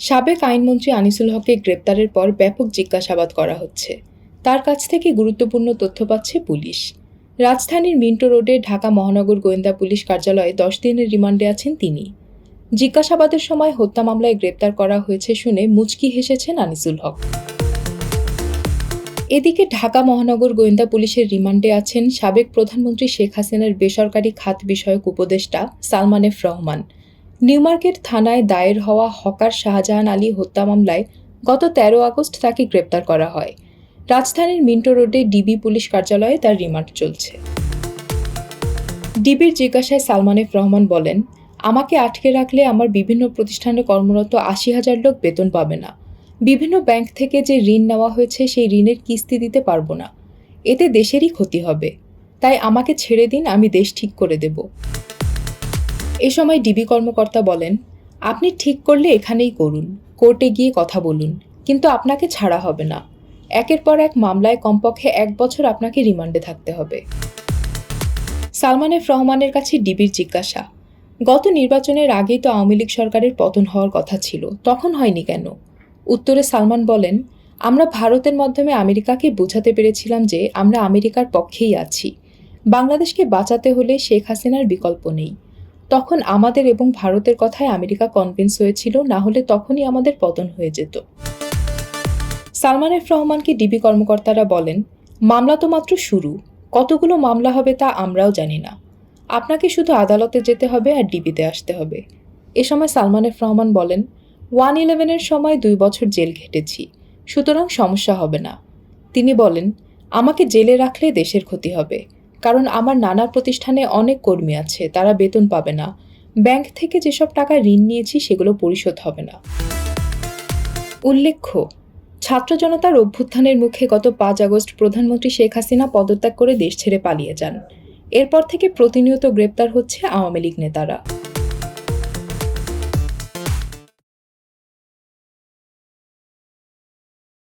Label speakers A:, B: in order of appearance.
A: সাবেক আইনমন্ত্রী আনিসুল হককে গ্রেপ্তারের পর ব্যাপক জিজ্ঞাসাবাদ করা হচ্ছে। তার কাছ থেকে গুরুত্বপূর্ণ তথ্য পাচ্ছে পুলিশ। রাজধানীর মিন্টো রোডে ঢাকা মহানগর গোয়েন্দা পুলিশ কার্যালয়ে 10 দিনের রিমান্ডে আছেন তিনি। জিজ্ঞাসাবাদের সময় হত্যা মামলায় গ্রেপ্তার করা হয়েছে শুনে মুচকি হেসেছেন আনিসুল হক। এদিকে ঢাকা মহানগর গোয়েন্দা পুলিশের রিমান্ডে আছেন সাবেক প্রধানমন্ত্রী শেখ হাসিনার বেসরকারি খাত বিষয়ক উপদেষ্টা সালমান এফ রহমান। নিউমার্কেট থানায় দায়ের হওয়া হকার শাহজাহান আলী হত্যা মামলায় গত 13 আগস্ট তাকে গ্রেপ্তার করা হয়। রাজধানীর মিন্টো রোডে ডিবি পুলিশ কার্যালয়ে তার রিমান্ড চলছে। ডিবির জিজ্ঞাসায় সালমান এফ রহমান বলেন, আমাকে আটকে রাখলে আমার বিভিন্ন প্রতিষ্ঠানে কর্মরত 80,000 লোক বেতন পাবে না। বিভিন্ন ব্যাংক থেকে যে ঋণ নেওয়া হয়েছে সেই ঋণের কিস্তি দিতে পারবো না। এতে দেশেরই ক্ষতি হবে। তাই আমাকে ছেড়ে দিন, আমি দেশ ঠিক করে দেব। এ সময় ডিবি কর্মকর্তা বলেন, আপনি ঠিক করলে এখানেই করুন, কোর্টে গিয়ে কথা বলুন, কিন্তু আপনাকে ছাড়া হবে না। একের পর এক মামলায় কমপক্ষে 1 বছর আপনাকে রিমান্ডে থাকতে হবে। সালমান এফ রহমানের কাছে ডিবির জিজ্ঞাসা, গত নির্বাচনের আগেই তো আওয়ামী লীগ সরকারের পতন হওয়ার কথা ছিল, তখন হয়নি কেন? উত্তরে সালমান বলেন, আমরা ভারতের মাধ্যমে আমেরিকাকে বোঝাতে পেরেছিলাম যে আমরা আমেরিকার পক্ষেই আছি। বাংলাদেশকে বাঁচাতে হলে শেখ হাসিনার বিকল্প নেই। তখন আমাদের এবং ভারতের কথায় আমেরিকা কনভিন্স হয়েছিল, না হলে তখনই আমাদের পতন হয়ে যেত। সালমান এফ রহমানকে ডিবি কর্মকর্তারা বলেন, মামলা তো মাত্র শুরু, কতগুলো মামলা হবে তা আমরাও জানি না। আপনাকে শুধু আদালতে যেতে হবে আর ডিবিতে আসতে হবে। এ সময় সালমান এফ রহমান বলেন, 111-এর সময় 2 বছর জেল খেটেছি, সুতরাং সমস্যা হবে না। তিনি বলেন, আমাকে জেলে রাখলে দেশের ক্ষতি হবে, কারণ আমার নানা প্রতিষ্ঠানে অনেক কর্মী আছে, তারা বেতন পাবে না। ব্যাংক থেকে যেসব টাকা ঋণ নিয়েছি সেগুলো পরিশোধ হবে না। উল্লেখ্য, ছাত্র জনতার অভ্যুত্থানের মুখে গত 5 আগস্ট প্রধানমন্ত্রী শেখ হাসিনা পদত্যাগ করে দেশ ছেড়ে পালিয়ে যান। এরপর থেকে প্রতিনিয়ত গ্রেপ্তার হচ্ছে আওয়ামী লীগ নেতারা।